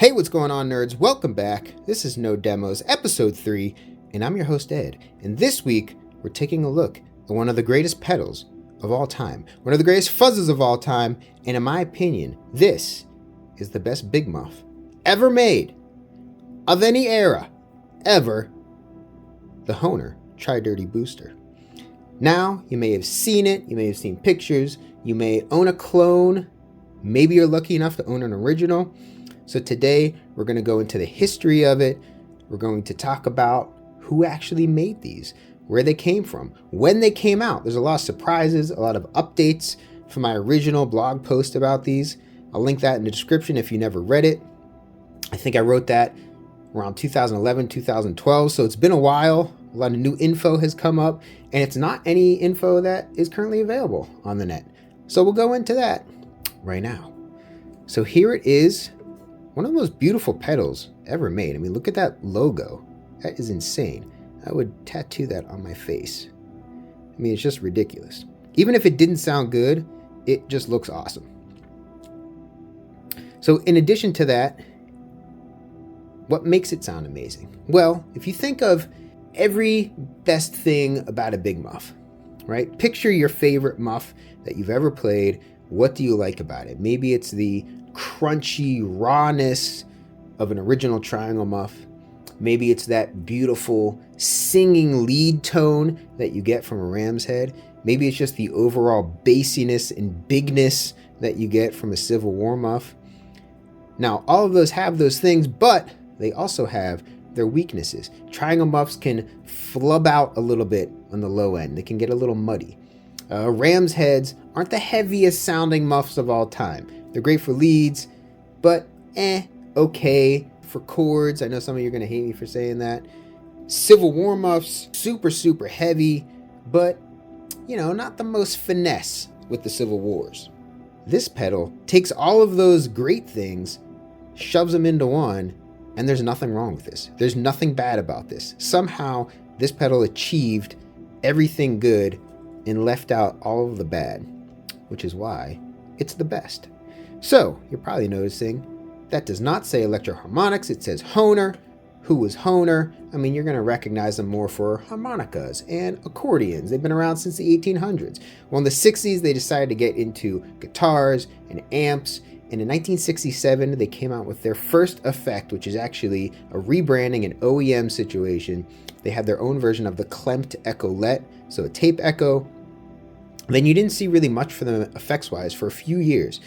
Hey, what's going on, nerds? Welcome back. This is No Demos, episode 3, and I'm your host, Ed. And this week, we're taking a look at one of the greatest pedals of all time, one of the greatest fuzzes of all time, and in my opinion, this is the best big muff ever made of any era, ever, the Hohner Tri-Dirty Booster. Now, you may have seen it, you may have seen pictures, you may own a clone, maybe you're lucky enough to own an original. So today, we're going to go into the history of it. We're going to talk about who actually made these, where they came from, when they came out. There's a lot of surprises, a lot of updates from my original blog post about these. I'll link that in the description if you never read it. I think I wrote that around 2011, 2012, so it's been a while. A lot of new info has come up, and it's not any info that is currently available on the net. So we'll go into that right now. So here it is. One of the most beautiful pedals ever made. I mean, look at that logo. That is insane. I would tattoo that on my face. I mean, it's just ridiculous. Even if it didn't sound good, it just looks awesome. So in addition to that, what makes it sound amazing? Well, if you think of every best thing about a big muff, right? Picture your favorite muff that you've ever played. What do you like about it? Maybe it's the crunchy rawness of an original triangle muff. Maybe it's that beautiful singing lead tone that you get from a ram's head. Maybe it's just the overall bassiness and bigness that you get from a Civil War muff. Now, all of those have those things, but they also have their weaknesses. Triangle muffs can flub out a little bit on the low end. They can get a little muddy. Ram's heads aren't the heaviest sounding muffs of all time. They're great for leads, but okay for chords. I know some of you are going to hate me for saying that. Civil War muffs, super heavy, but, not the most finesse with the Civil Wars. This pedal takes all of those great things, shoves them into one, and there's nothing wrong with this. There's nothing bad about this. Somehow, this pedal achieved everything good and left out all of the bad, which is why it's the best. So, you're probably noticing that does not say Electro Harmonics, it says Hohner. Who was Hohner? I mean, you're going to recognize them more for harmonicas and accordions. They've been around since the 1800s. Well, in the 60s, they decided to get into guitars and amps. And in 1967, they came out with their first effect, which is actually a rebranding and OEM situation. They had their own version of the Klemt Echolet, so a tape echo. Then you didn't see really much from them effects-wise for a few years.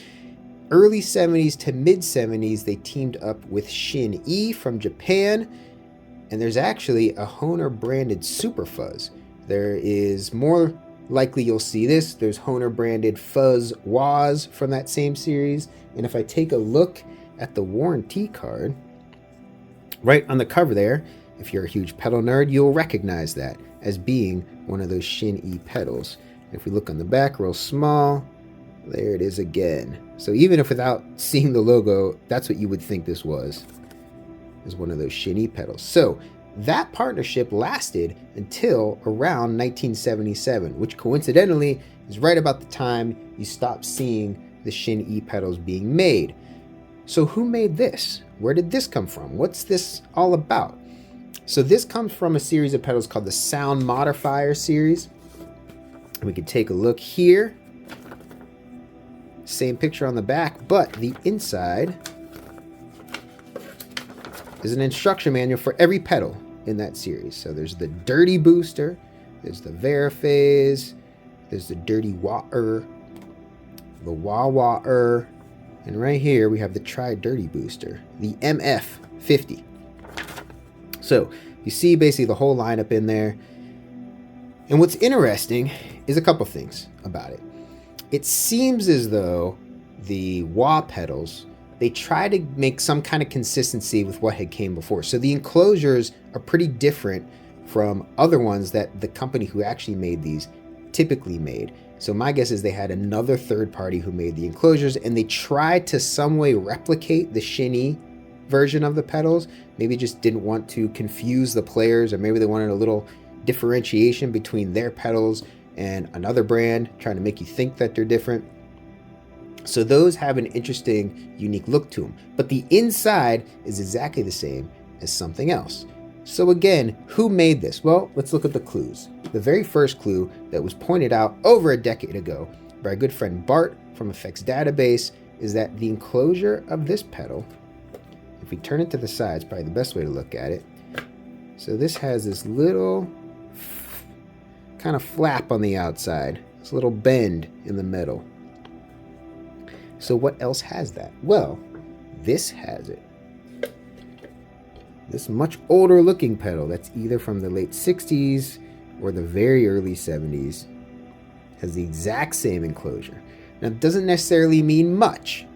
Early 70s to mid 70s, they teamed up with Shin-ei from Japan, and there's actually a Hohner branded Super Fuzz. There is more likely you'll see this. There's Hohner branded Fuzz Waz from that same series, and if I take a look at the warranty card, right on the cover there, if you're a huge pedal nerd, you'll recognize that as being one of those Shin-ei pedals. If we look on the back real small, there it is again. So even if without seeing the logo, that's what you would think this was, is one of those Shin-ei pedals. So that partnership lasted until around 1977, which coincidentally is right about the time you stopped seeing the Shin-ei pedals being made. So who made this? Where did this come from? What's this all about? So this comes from a series of pedals called the Sound Modifier Series. We can take a look here. Same picture on the back, but the inside is an instruction manual for every pedal in that series. So there's the Dirty Booster, there's the Veriphase, there's the Dirty Wah-er, the Wah-wah-er, and right here we have the Tri-Dirty Booster, the MF50. So you see basically the whole lineup in there. And what's interesting is a couple things about it. It seems as though the wah pedals, they try to make some kind of consistency with what had came before. So the enclosures are pretty different from other ones that the company who actually made these typically made. So my guess is they had another third party who made the enclosures, and they tried to some way replicate the Shin-ei version of the pedals. Maybe just didn't want to confuse the players, or maybe they wanted a little differentiation between their pedals and another brand, trying to make you think that they're different. So those have an interesting, unique look to them. But the inside is exactly the same as something else. So again, who made this? Well, let's look at the clues. The very first clue that was pointed out over a decade ago by our good friend Bart from Effects Database is that the enclosure of this pedal, if we turn it to the side, it's probably the best way to look at it. So this has this little kind of flap on the outside, this little bend in the middle. So what else has that? Well, this has it. This much older looking pedal that's either from the late 60s or the very early 70s has the exact same enclosure. Now, it doesn't necessarily mean much,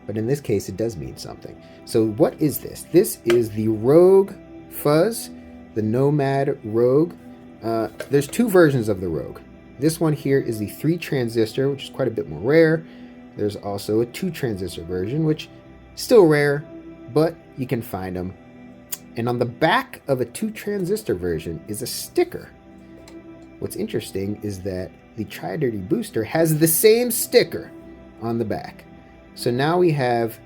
but in this case, it does mean something. So what is this? This is the Rogue Fuzz, the Nomad Rogue. There's two versions of the Rogue. This one here is the 3 transistor, which is quite a bit more rare. There's also a 2 transistor version, which is still rare, but you can find them. And on the back of a 2 transistor version is a sticker. What's interesting is that the Tri-Dirty Booster has the same sticker on the back. So now we have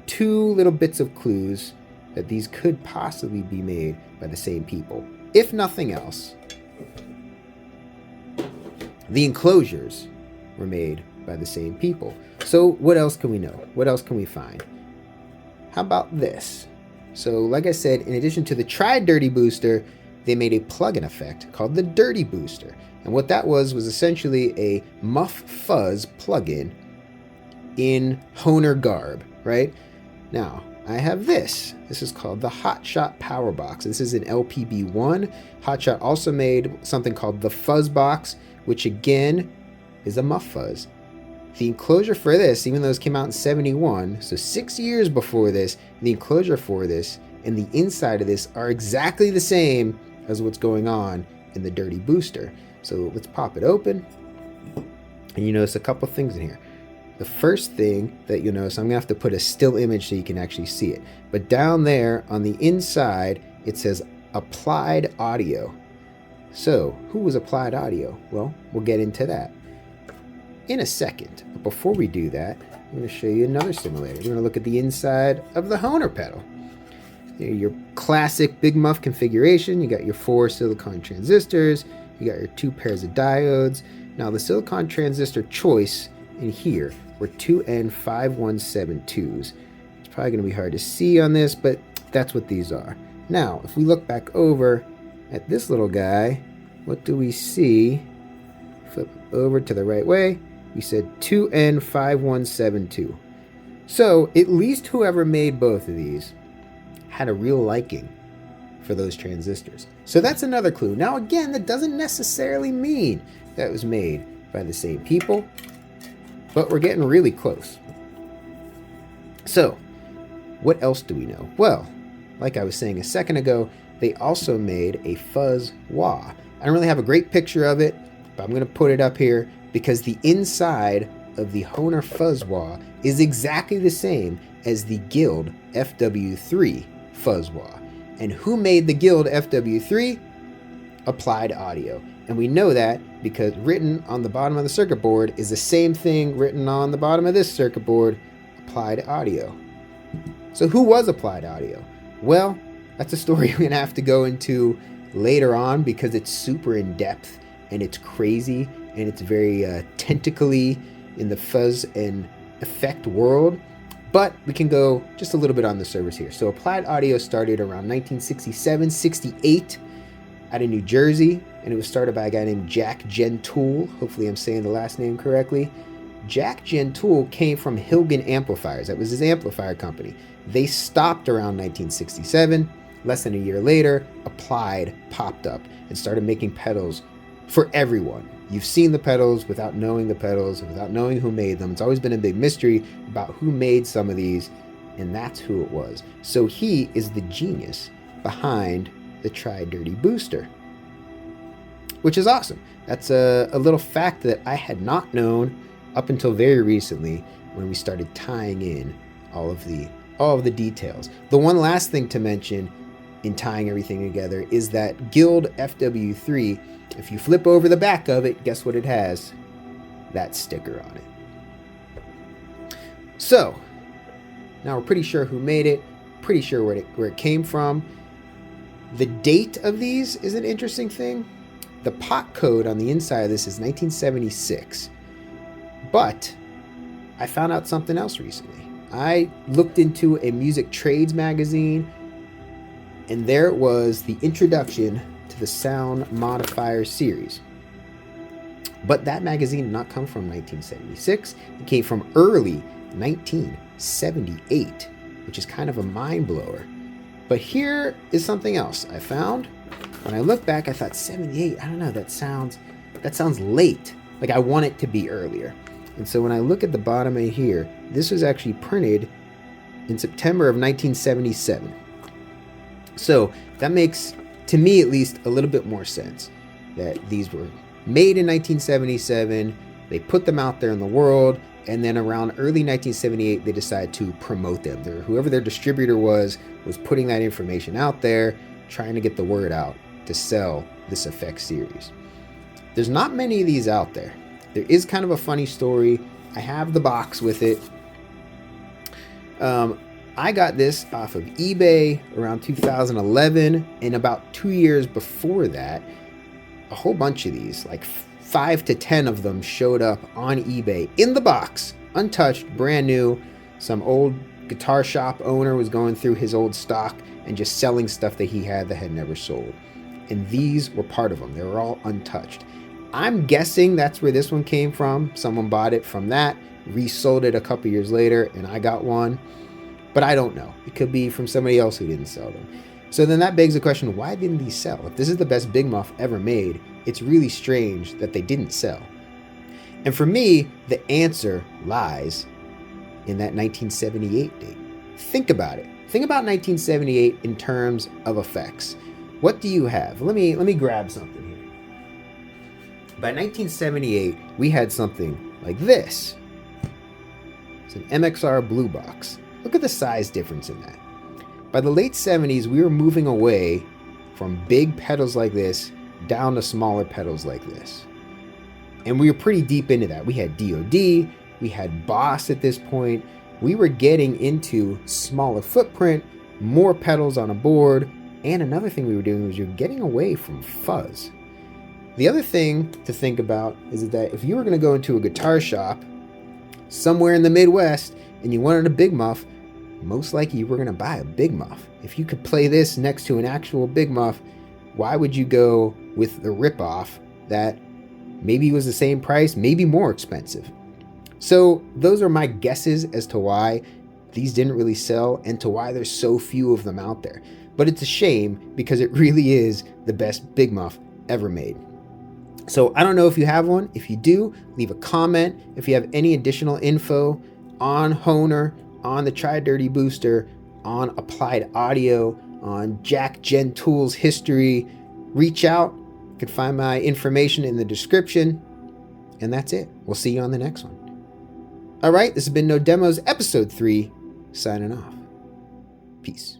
2 little bits of clues that these could possibly be made by the same people. If nothing else, the enclosures were made by the same people. So what else can we know? What else can we find? How about this? So like I said, in addition to the Tri-Dirty Booster, they made a plug-in effect called the Dirty Booster. And what that was essentially a muff fuzz plug-in in Hohner garb, right? Now, I have this. This is called the Hotshot Power Box. This is an LPB1. Hotshot also made something called the Fuzz Box, which again is a muff fuzz. The enclosure for this, even though this came out in 71, so 6 years before this, the enclosure for this and the inside of this are exactly the same as what's going on in the Dirty Booster. So let's pop it open, and you notice a couple things in here. The first thing that you'll notice, I'm going to have to put a still image so you can actually see it. But down there on the inside, it says Applied Audio. So who was Applied Audio? Well, we'll get into that in a second. But before we do that, I'm going to show you another simulator. We're going to look at the inside of the Hohner pedal. Your classic big muff configuration. You got your 4 silicon transistors. You got your 2 pairs of diodes. Now the silicon transistor choice in here were 2N5172s. It's probably going to be hard to see on this, but that's what these are. Now, if we look back over at this little guy, what do we see? Flip over to the right way. We said 2N5172. So at least whoever made both of these had a real liking for those transistors. So that's another clue. Now again, that doesn't necessarily mean that it was made by the same people, but we're getting really close. So what else do we know? Well, like I was saying a second ago, they also made a fuzz wah. I don't really have a great picture of it, but I'm going to put it up here because the inside of the Hohner fuzz wah is exactly the same as the Guild FW3 fuzz wah. And who made the Guild FW3? Applied Audio. And we know that because written on the bottom of the circuit board is the same thing written on the bottom of this circuit board, Applied Audio. So who was Applied Audio? Well, that's a story we're going to have to go into later on because it's super in depth and it's crazy and it's very tentacly in the fuzz and effect world. But we can go just a little bit on the surface here. So Applied Audio started around 1967, 68 out of New Jersey, and it was started by a guy named Jack Gentul. Hopefully I'm saying the last name correctly. Jack Gentul came from Hilgen Amplifiers. That was his amplifier company. They stopped around 1967. Less than a year later, Applied popped up and started making pedals for everyone. You've seen the pedals without knowing the pedals, without knowing who made them. It's always been a big mystery about who made some of these, and that's who it was. So he is the genius behind the Tri-Dirty Booster, which is awesome. That's a little fact that I had not known up until very recently when we started tying in all of the details. The one last thing to mention in tying everything together is that Guild FW3, if you flip over the back of it, guess what it has? That sticker on it. So, now we're pretty sure who made it, pretty sure where it came from. The date of these is an interesting thing. The pot code on the inside of this is 1976. But I found out something else recently. I looked into a music trades magazine, and there it was, the introduction to the Sound Modifier Series. But that magazine did not come from 1976. It came from early 1978, which is kind of a mind blower. But here is something else I found. When I look back, I thought 78, I don't know, that sounds late. Like I want it to be earlier. And so when I look at the bottom of here, this was actually printed in September of 1977. So that makes, to me at least, a little bit more sense that these were made in 1977. They put them out there in the world, and then around early 1978, they decided to promote them. Whoever their distributor was putting that information out there, trying to get the word out to sell this effect series. There's not many of these out there. There is kind of a funny story. I have the box with it. I got this off of eBay around 2011, and about 2 years before that, a whole bunch of these, like 5 to 10 of them, showed up on eBay in the box, untouched, brand new. Some old guitar shop owner was going through his old stock and just selling stuff that he had that had never sold. And these were part of them. They were all untouched. I'm guessing that's where this one came from. Someone bought it from that, resold it a couple years later, and I got one. But I don't know. It could be from somebody else who didn't sell them. So then that begs the question, why didn't these sell? If this is the best Big Muff ever made, it's really strange that they didn't sell. And for me, the answer lies in that 1978 date. Think about it. Think about 1978 in terms of effects. What do you have? Let me grab something here. By 1978, we had something like this. It's an MXR Blue Box. Look at the size difference in that. By the late 70s, we were moving away from big pedals like this down to smaller pedals like this. And we were pretty deep into that. We had DOD, we had Boss at this point. We were getting into smaller footprint, more pedals on a board, and another thing we were doing was you're getting away from fuzz. The other thing to think about is that if you were going to go into a guitar shop somewhere in the Midwest and you wanted a Big Muff, most likely you were going to buy a Big Muff. If you could play this next to an actual Big Muff, why would you go with the ripoff that maybe was the same price, maybe more expensive? So those are my guesses as to why these didn't really sell and to why there's so few of them out there. But it's a shame because it really is the best Big Muff ever made. So I don't know if you have one. If you do, leave a comment. If you have any additional info on Hohner, on the Tri-Dirty Booster, on Applied Audio, on Jack Gentul's history, reach out. You can find my information in the description. And that's it. We'll see you on the next one. All right, this has been No Demos, Episode 3, signing off. Peace.